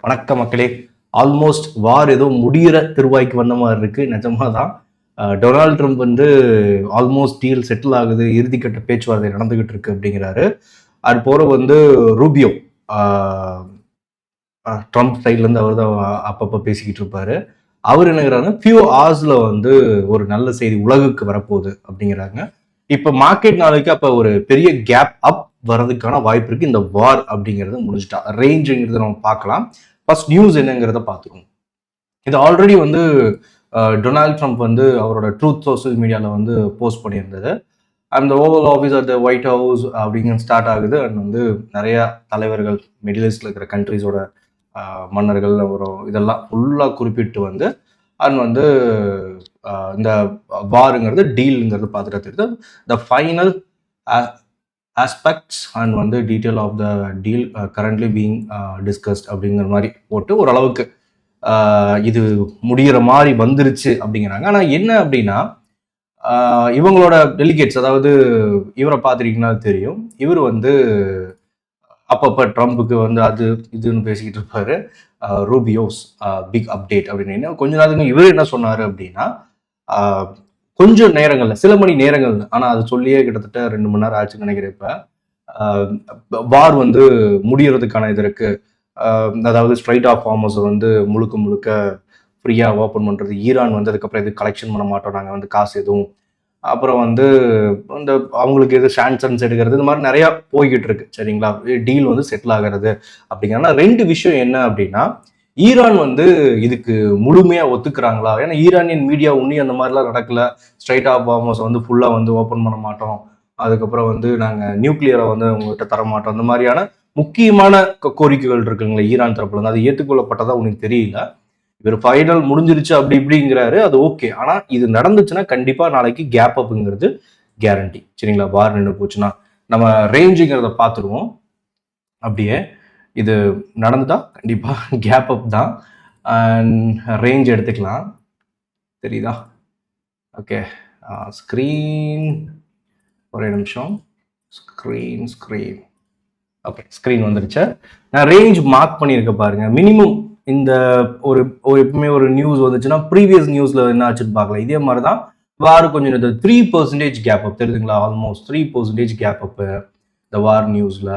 வணக்கம் மக்களே. ஆல்மோஸ்ட் வார் ஏதோ முடிகிற திருவாய்க்கு வந்த மாதிரி இருக்கு. நிஜமா தான். டொனால்ட் ட்ரம்ப் வந்து ஆல்மோஸ்ட் டீல் செட்டில் ஆகுது, இறுதிக்கட்ட பேச்சுவார்த்தை நடந்துகிட்டு இருக்கு அப்படிங்கிறாரு. அது போற வந்து ரூபியோ ட்ரம்ப் சைட்லேருந்து அவர் தான் அப்பப்போ பேசிக்கிட்டு இருப்பாரு. அவர் என்னங்கிறாங்க, ஃபியூ ஹவர்ஸ்ல வந்து ஒரு நல்ல செய்தி உலகுக்கு வரப்போகுது அப்படிங்கிறாங்க. இப்போ மார்க்கெட் நாளைக்கு அப்போ ஒரு பெரிய கேப் அப் வர்றதுக்கான வாய்ப்பு இருக்கு. இந்த வார் அப்படிங்கிறத முடிஞ்சுட்டா ரேஞ்சுங்கிறத நம்ம பார்க்கலாம். ஃபர்ஸ்ட் நியூஸ் என்னங்கிறத பார்த்துருவோம். இது ஆல்ரெடி வந்து டொனால்ட் ட்ரம்ப் வந்து அவரோட ட்ரூத் சோஷியல் மீடியாவில் வந்து போஸ்ட் பண்ணியிருந்தது. அந்த oval office at the white house அப்படிங்கிற ஸ்டார்ட் ஆகுது. அண்ட் வந்து நிறைய தலைவர்கள் மிடில் ஈஸ்டில் இருக்கிற கண்ட்ரிஸோட மன்னர்கள் அப்புறம் இதெல்லாம் ஃபுல்லாக குறிப்பிட்டு வந்து அண்ட் வந்து இந்த வாருங்கிறது டீலுங்கிறது பார்த்துட்டு தெரியுது. த ஃபைனல் ஆஸ்பெக்ட்ஸ் அண்ட் வந்து detail of the deal currently being discussed அப்படிங்கிற மாதிரி போட்டு ஓரளவுக்கு இது முடிகிற மாதிரி வந்துருச்சு அப்படிங்கிறாங்க. ஆனால் என்ன அப்படின்னா இவங்களோட டெலிகேட்ஸ், அதாவது இவரை பார்த்துருக்கீங்கன்னா தெரியும், இவர் வந்து அப்பப்போ ட்ரம்ப்புக்கு வந்து அது இதுன்னு பேசிக்கிட்டு இருப்பாரு. ரூபியோஸ் பிக் அப்டேட் அப்படின்னு கொஞ்ச நாளுக்கு இவர் என்ன சொன்னார் அப்படின்னா, கொஞ்சம் நேரங்கள்ல சில மணி நேரங்கள், ஆனால் அது சொல்லியே கிட்டத்தட்ட 2 மணி நேரம் ஆச்சுன்னு நினைக்கிறப்ப வார் வந்து முடியறதுக்கான இது இருக்கு. அதாவது ஸ்ட்ரைட் ஆஃப் ஹார்மஸ் வந்து முழுக்க முழுக்க ஃப்ரீயாக ஓப்பன் பண்ணுறது, ஈரான் வந்து அதுக்கப்புறம் எதுவும் கலெக்ஷன் பண்ண மாட்டோம் நாங்கள் வந்து காசு எதுவும், அப்புறம் வந்து இந்த அவங்களுக்கு எது சான்சன்ஸ் எடுக்கிறது, இந்த மாதிரி நிறையா போய்கிட்டு இருக்கு. சரிங்களா, டீல் வந்து செட்டில் ஆகிறது அப்படிங்கிறனா 2 விஷயம் என்ன அப்படின்னா, ஈரான் வந்து இதுக்கு முழுமையாக ஒத்துக்கிறாங்களா? ஏன்னா ஈரானியன் மீடியா உன்னி அந்த மாதிரிலாம் நடக்கல. ஸ்ட்ரைட் ஆஃப் ஹார்மஸ் வந்து ஃபுல்லாக வந்து ஓப்பன் பண்ண மாட்டோம், அதுக்கப்புறம் வந்து நாங்கள் நியூக்ளியரை வந்து உங்ககிட்ட தர மாட்டோம், அந்த மாதிரியான முக்கியமான கோரிக்கைகள் இருக்குங்களா ஈரான் தரப்புல இருந்து, அது ஏற்றுக்கொள்ளப்பட்டதா உனக்கு தெரியல. இவர் ஃபைனல் முடிஞ்சிருச்சு அப்படி இப்படிங்கிறாரு, அது ஓகே. ஆனால் இது நடந்துச்சுன்னா கண்டிப்பாக நாளைக்கு கேப் அப்புங்கிறது கேரண்டி. சரிங்களா, வார் நின்று போச்சுன்னா நம்ம ரேஞ்சுங்கிறத பார்த்துருவோம். அப்படியே இது நடந்துட்டா கண்டிப்பாக கேப் அப் தான். அண்ட் ரேஞ்ச் எடுத்துக்கலாம், தெரியுதா? ஓகே, ஸ்க்ரீன் ஒரே நிமிஷம். ஸ்க்ரீன் ஓகே, ஸ்க்ரீன் வந்துருச்சு. நான் ரேஞ்ச் மார்க் பண்ணியிருக்க பாருங்க. மினிமம் இந்த ஒரு எப்பவுமே ஒரு நியூஸ் வந்துச்சுன்னா ப்ரீவியஸ் நியூஸ்ல என்ன ஆச்சுன்னு பார்க்கலாம். இதே மாதிரி தான் வார் கொஞ்சம் 3% கேப் அப் தெரியுதுங்களா, ஆல்மோஸ்ட் 3% கேப் அப் இந்த வார் நியூஸ்ல.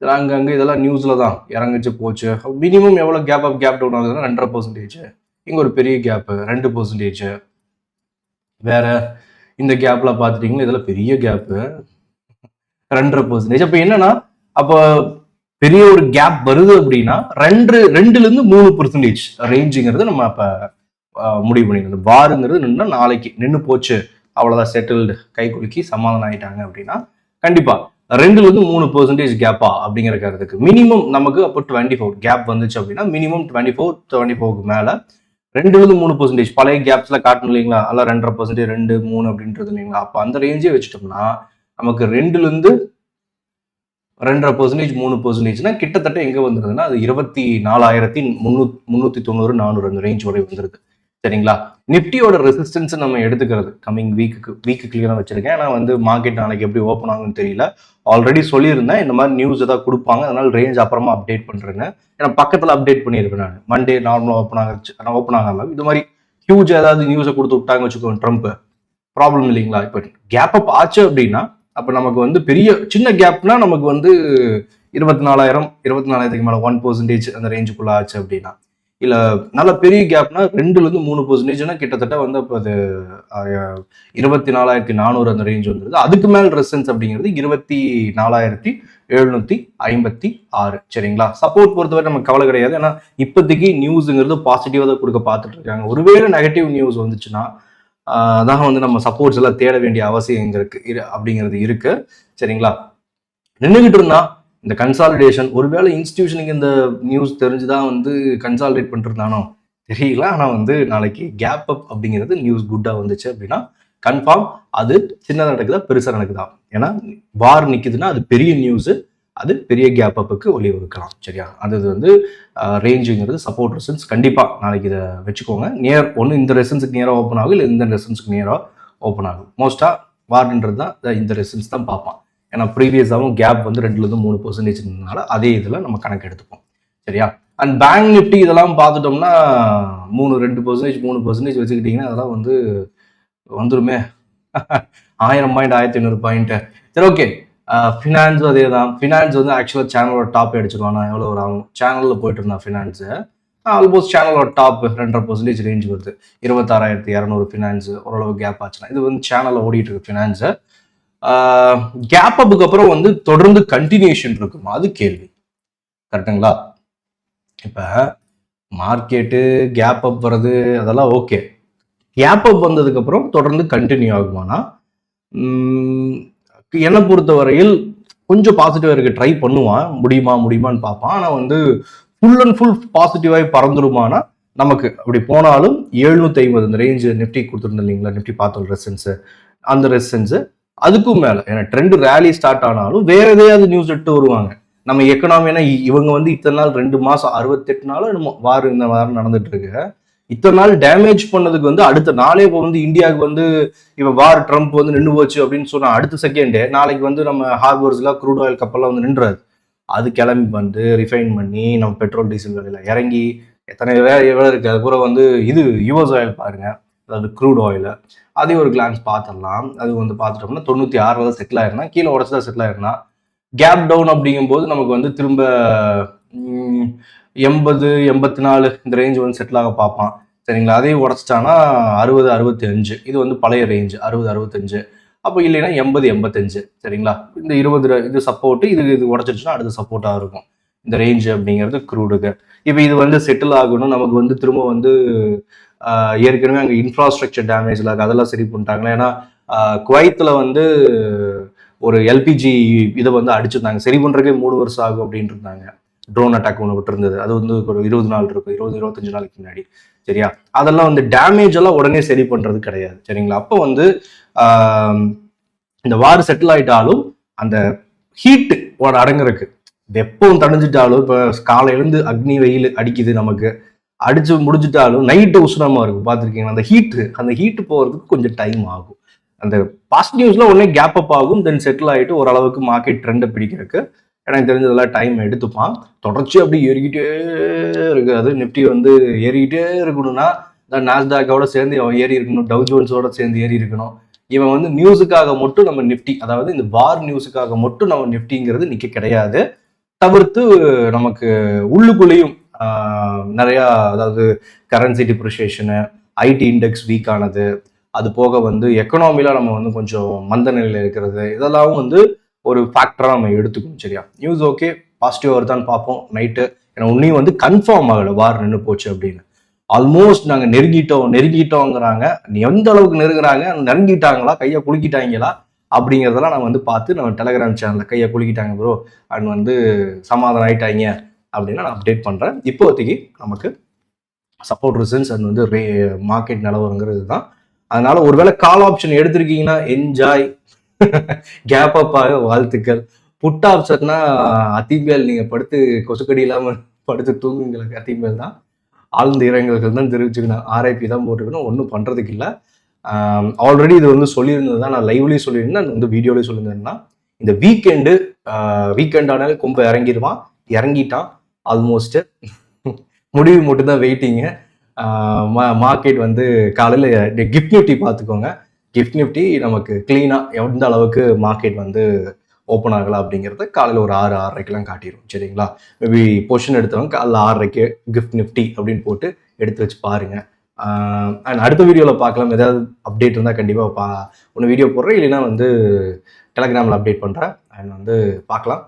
அங்கங்க இதெல்லாம் நியூஸ்ல தான் இறங்கிச்சு போச்சு. மினிமம் எவ்வளோ கேப் அப் கேப் டவுன் ஆகுதுன்னா 2.5%. இங்க ஒரு பெரிய கேப் 2%. வேற இந்த கேப்ல பார்த்துட்டீங்கன்னா இதெல்லாம் பெரிய கேப்பு 2.5%. அப்போ என்னன்னா, அப்போ பெரிய ஒரு கேப் வருது அப்படின்னா 2-3% ரேஞ்சுங்கிறது நம்ம அப்ப முடிவு பண்ணிக்கணும். வாருங்கிறது நின்று நாளைக்கு நின்று போச்சு, அவ்வளவுதான், செட்டில்டு, கை குலுக்கி சமாதானம் ஆயிட்டாங்க அப்படின்னா கண்டிப்பா 2-3% கேப்பா அப்படிங்கிற கருத்துக்கு மினிமம் நமக்கு அப்போ 24 கேப் வந்துச்சு அப்படின்னா மினிமம் 24 மேல 2-3% பழைய கேப்ஸ்ல காட்டணும் இல்லைங்களா, அதெல்லாம் 2.5%, 2-3 அப்படின்றது இல்லைங்களா. அப்போ அந்த ரேஞ்சே வச்சுட்டோம்னா நமக்கு 2-2.5%, 3%னா கிட்டத்தட்ட எங்க வந்துருதுன்னா அது 24,390-400 அந்த ரேஞ்ச் வரை வந்துருது. சரிங்களா, நிப்டியோட ரெசிஸ்டன்ஸ் நம்ம எடுத்துக்கிறது கம்மிங் வீக்கு கிளியரா வச்சிருக்கேன். ஏன்னா வந்து மார்க்கெட் நாளைக்கு எப்படி ஓப்பன் ஆகும்னு தெரியல. ஆல்ரெடி சொல்லியிருந்தேன் இந்த மாதிரி நியூஸ் ஏதாவது கொடுப்பாங்க, அதனால ரேஞ்ச் அப்புறமா அப்டேட் பண்றேங்க. ஏன்னா பக்கத்துல அப்டேட் பண்ணியிருப்பேன் நான். மண்டே நார்மலா ஓப்பன் ஆகாம இது மாதிரி ஹியூஜ் ஏதாவது நியூஸை கொடுத்து விட்டாங்க வச்சுக்கோங்க ட்ரம்ப், ப்ராப்ளம் இல்லைங்களா. இப்போ கேப் அப் ஆச்சு அப்படின்னா அப்போ நமக்கு வந்து பெரிய சின்ன கேப்னா நமக்கு வந்து 24,000 மேலே 1% அந்த ரேஞ்சுக்குள்ள ஆச்சு அப்படின்னா, இல்லை நல்ல பெரிய கேப்னா 2-3% கிட்டத்தட்ட வந்து அப்போ அது 24,400 அந்த ரேஞ்ச் வந்துருது. அதுக்கு மேல் ரெசன்ஸ் அப்படிங்கிறது 24,756. சரிங்களா, சப்போர்ட் பொறுத்தவரை நமக்கு கவலை கிடையாது. ஏன்னா இப்போதைக்கு நியூஸுங்கிறது பாசிட்டிவாக தான் கொடுக்க பார்த்துட்டு இருக்காங்க. ஒருவேளை நெகட்டிவ் நியூஸ் வந்துச்சுன்னா அதான் வந்து நம்ம சப்போர்ட்ஸ் எல்லாம் தேட வேண்டிய அவசியம் இருக்கு அப்படிங்கிறது இருக்கு. சரிங்களா, நின்றுகிட்டு இருந்தா இந்த கன்சாலிடேஷன், ஒருவேளை இன்ஸ்டிடியூஷனுக்கு இந்த நியூஸ் தெரிஞ்சுதான் வந்து கன்சாலிடேட் பண்ணிருந்தானோ தெரியல. ஆனா வந்து நாளைக்கு கேப் அப் அப்படிங்கிறது நியூஸ் குட்டா வந்துச்சு அப்படின்னா கன்ஃபார்ம் அது சின்னதாக நடக்குதா பெருசா நடக்குதா. ஏன்னா வார் நிக்குதுன்னா அது பெரிய நியூஸ், அது பெரிய கேப் அப்புக்கு வழிவகுக்கலாம். சரியா, அது வந்து ரேஞ்சுங்கிறது சப்போர்ட் ரெசன்ஸ் கண்டிப்பாக நாளைக்கு இதை வச்சுக்கோங்க. ஒன்று இந்த ரெசன்ஸுக்கு நேராக ஓப்பன் ஆகும், இல்லை இந்த ரெசன்ஸுக்கு நேராக ஓப்பன் ஆகும். மோஸ்ட்டாக வார்டுன்றது தான் இந்த ரெசன்ஸ் தான் பார்ப்பான். ஏன்னா ப்ரீவியஸாகவும் கேப் வந்து 2-3% அதே இதில் நம்ம கணக்கு எடுத்துப்போம். சரியா, அண்ட் பேங்க் நிஃப்டி இதெல்லாம் பார்த்துட்டோம்னா 2% 3% வச்சுக்கிட்டிங்கன்னா அதெல்லாம் வந்து வந்துருமே 1000 பாயிண்ட் 1500 பாயிண்ட். சரி, ஓகே. ஃபினான்ஸும் அதே தான். ஃபினான்ஸ் வந்து ஆக்சுவலாக சேனலோட டாப் அடிச்சிருவான். நான் எவ்வளோ ஒரு ஆகும் சேனலில் போயிட்டு இருந்தான் ஃபினான்ஸு. ஆல்மோஸ்ட் சேனலோட டாப் 2.5% ரேஞ்ச் வருது. 26,200 ஃபினான்ஸ் ஓரளவு கேப் ஆச்சுன்னா இது வந்து சேனலில் ஓடிட்டு இருக்கு ஃபினான்ஸு. கேப் அப்புக்கு அப்புறம் வந்து தொடர்ந்து கண்டினியூஷன் இருக்குமா, அது கேள்வி. கரெக்டுங்களா? இப்போ மார்க்கெட்டு கேப் அப் வர்றது அதெல்லாம் ஓகே. கேப் அப் வந்ததுக்கப்புறம் தொடர்ந்து கண்டினியூ ஆகுமானா என்னை பொறுத்த வரையில் கொஞ்சம் பாசிட்டிவாக இருக்க ட்ரை பண்ணுவான். முடியுமான்னு பார்ப்பான். ஆனால் வந்து ஃபுல் அண்ட் ஃபுல் பாசிட்டிவாகி பறந்துருமானா நமக்கு அப்படி போனாலும் 750 இந்த ரேஞ்சு நிஃப்டி கொடுத்துருந்தோம் இல்லைங்களா, நிஃப்டி பார்த்தோம் ரெசிஸ்டன்ஸு, அந்த ரெசிஸ்டன்ஸு அதுக்கும் மேலே. ஏன்னா ட்ரெண்ட் ரேலி ஸ்டார்ட் ஆனாலும் வேற எதையாவது நியூஸ் எடுத்து வருவாங்க. நம்ம எக்கனாமினா இவங்க வந்து இத்தனை நாள் 2 மாதம் 68 நாளும் நம்ம இந்த வாரம் நடந்துட்டு இருக்கு. இத்தனை நாள் டேமேஜ் பண்ணதுக்கு வந்து அடுத்த நாளே இப்போ வந்து இந்தியாவுக்கு வந்து இப்போ ட்ரம்ப் வந்து நின்று போச்சு அப்படின்னு சொன்னா அடுத்த செகண்டே நாளைக்கு வந்து நம்ம ஹார்பர்ஸ்ல க்ரூட் ஆயில் கப்பல்லாம் வந்து நின்றாது. அது கிளம்பி வந்து ரிஃபைன் பண்ணி நம்ம பெட்ரோல் டீசல் விலையில இறங்கி எத்தனை எவ்வளோ இருக்கு. அது கூட வந்து இது யுஎஸ் ஆயில் பாருங்க, அதாவது க்ரூட் ஆயில், அதையும் ஒரு கிளான்ஸ் பார்த்துடலாம். அது வந்து பார்த்துட்டோம்னா 96 தான் செட்டில் ஆயிருந்தா, கீழே உடச்சுதான் செட்டில் ஆயிருந்தா. கேப் டவுன் அப்படிங்கும்போது நமக்கு வந்து திரும்ப 80 84 இந்த ரேஞ்ச் வந்து செட்டில் ஆக பார்ப்பான். சரிங்களா? அதையும் உடச்சிட்டானா 60 65 இது வந்து பழைய ரேஞ்ச் 60 65. அப்போ இல்லைன்னா 80 85. சரிங்களா? இந்த 20 இது சப்போர்ட்டு, இது உடச்சிருச்சுன்னா அடுத்த சப்போர்ட்டாக இருக்கும் இந்த ரேஞ்சு அப்படிங்கிறது க்ரூடுக்கு. இப்போ இது வந்து செட்டில் ஆகணும். நமக்கு வந்து திரும்ப வந்து ஏற்கனவே அங்கே இன்ஃப்ராஸ்ட்ரக்சர் டேமேஜில் இருக்கு, அதெல்லாம் சரி பண்ணிட்டாங்களா. ஏன்னா குவைத்தில் வந்து ஒரு எல்பிஜி இதை வந்து அடிச்சிருந்தாங்க, சரி பண்ணுறதுக்கே 3 வருஷம் ஆகும் அப்படின்ட்டு இருந்தாங்க. ட்ரோன் அட்டாக் ஒன்று விட்டுருந்தது, அது வந்து ஒரு 20 நாள் இருக்கும், 20-25 நாளைக்கு முன்னாடி. சரியா? அதெல்லாம் வந்து டேமேஜ் எல்லாம் உடனே சரி பண்றது கிடையாது. சரிங்களா? அப்போ வந்து இந்த வார் செட்டில் ஆயிட்டாலும் அந்த ஹீட்டு அடங்குறதுக்கு வெப்பம் தணிஞ்சிட்டாலும், இப்போ காலையிலேருந்து அக்னி வெயில் அடிக்குது, நமக்கு அடிச்சு முடிஞ்சிட்டாலும் நைட்டு உஷ்ணமா இருக்கும் பார்த்துருக்கீங்களா. அந்த ஹீட்டு போகிறதுக்கு கொஞ்சம் டைம் ஆகும். அந்த பாசிட்டிவ் நியூஸ்ல உடனே கேப் அப் ஆகும், தென் செட்டில் ஆகிட்டு ஓரளவுக்கு மார்க்கெட் ட்ரெண்டை பிடிக்கிறதுக்கு எனக்கு தெரிஞ்சதெல்லாம் டைம் எடுத்துப்பான். தொடர்ச்சி அப்படி ஏறிக்கிட்டே இருக்காது. நிஃப்டி வந்து ஏறிக்கிட்டே இருக்கணும்னா நாஸ்டாக்கோட சேர்ந்து அவன் ஏறி இருக்கணும், டவ் ஜோன்ஸோட சேர்ந்து ஏறி இருக்கணும். இவன் வந்து நியூஸுக்காக மட்டும் நம்ம நிஃப்டி, அதாவது இந்த வார் நியூஸுக்காக மட்டும் நம்ம நிஃப்டிங்கிறது நிற்க கிடையாது. தவிர்த்து நமக்கு உள்ளுக்குள்ளேயும் நிறையா, அதாவது கரன்சி டிப்ரிஷியேஷனு, ஐடி இண்டெக்ஸ் வீக் ஆனது, அது போக வந்து எக்கனாமில நம்ம வந்து கொஞ்சம் மந்த நிலையில் இருக்கிறது, இதெல்லாம் வந்து ஒரு ஃபேக்டராக நம்ம எடுத்துக்கணும். சரியா? நியூஸ் ஓகே பாசிட்டிவ் வருதான்னு பார்ப்போம் நைட்டு. ஏன்னா உன்னையும் வந்து கன்ஃபார்ம் ஆகலை வார் நின்று போச்சு அப்படின்னு. ஆல்மோஸ்ட் நாங்கள் நெருங்கிட்டோங்கிறாங்க. எந்த அளவுக்கு நெருங்குறாங்க, நெருங்கிட்டாங்களா, கையை குலுக்கிட்டாங்களா அப்படிங்கிறதெல்லாம் நான் வந்து பார்த்து நம்ம டெலகிராம் சேனலில் கையை குலுக்கிட்டாங்க ப்ரோ அண்ட் வந்து சமாதானம் ஆயிட்டாங்க அப்படின்னா நான் அப்டேட் பண்ணுறேன். இப்போதைக்கு நமக்கு சப்போர்ட் ரிசன்ஸ் அண்ட் வந்து மார்க்கெட் நிலவரங்கிறது தான். அதனால ஒருவேளை கால் ஆப்ஷன் எடுத்திருக்கீங்கன்னா என்ஜாய், கேப் அப் ஆக வாழ்த்துக்கள். புட் ஆப்ஷன்னா அத்திமேல் நீங்கள் படுத்து கொசுக்கடி இல்லாமல் படுத்து தூங்குங்களுக்கு அத்திமேல் தான். ஆழ்ந்த இரங்கல்கள் தான் தெரிவிச்சுக்கணும், ஆர்ஐபி தான் போட்டுக்கணும், ஒன்றும் பண்ணுறதுக்கு இல்லை. ஆல்ரெடி இது வந்து சொல்லியிருந்தது தான், நான் லைவ்லேயும் சொல்லியிருந்தேன், வந்து வீடியோலேயும் சொல்லியிருந்தேன்னா இந்த வீக்கெண்ட் ஆனாலும் கொம்ப இறங்கிட்டான் ஆல்மோஸ்ட். முடிவு மட்டும்தான் வெயிட்டிங்க. மார்க்கெட் வந்து காலையில் கிஃப்ட் நிஃப்டி பார்த்துக்கோங்க. கிஃப்ட் நிஃப்டி நமக்கு கிளீனாக எந்த அளவுக்கு மார்க்கெட் வந்து ஓப்பன் ஆகலாம் அப்படிங்கிறத காலையில் ஒரு 6-6:30க்கெல்லாம் காட்டிடும். சரிங்களா? மேபி பொசிஷன் எடுத்தவங்க காலையில் 6:30க்கு கிஃப்ட் நிஃப்டி அப்படின்னு போட்டு எடுத்து வச்சு பாருங்க. அண்ட் அடுத்த வீடியோவில் பார்க்கலாம். ஏதாவது அப்டேட் இருந்தால் கண்டிப்பாக ஒன்று வீடியோ போடுறேன், இல்லைன்னா வந்து டெலகிராமில் அப்டேட் பண்ணுறேன். அண்ட் வந்து பார்க்கலாம்.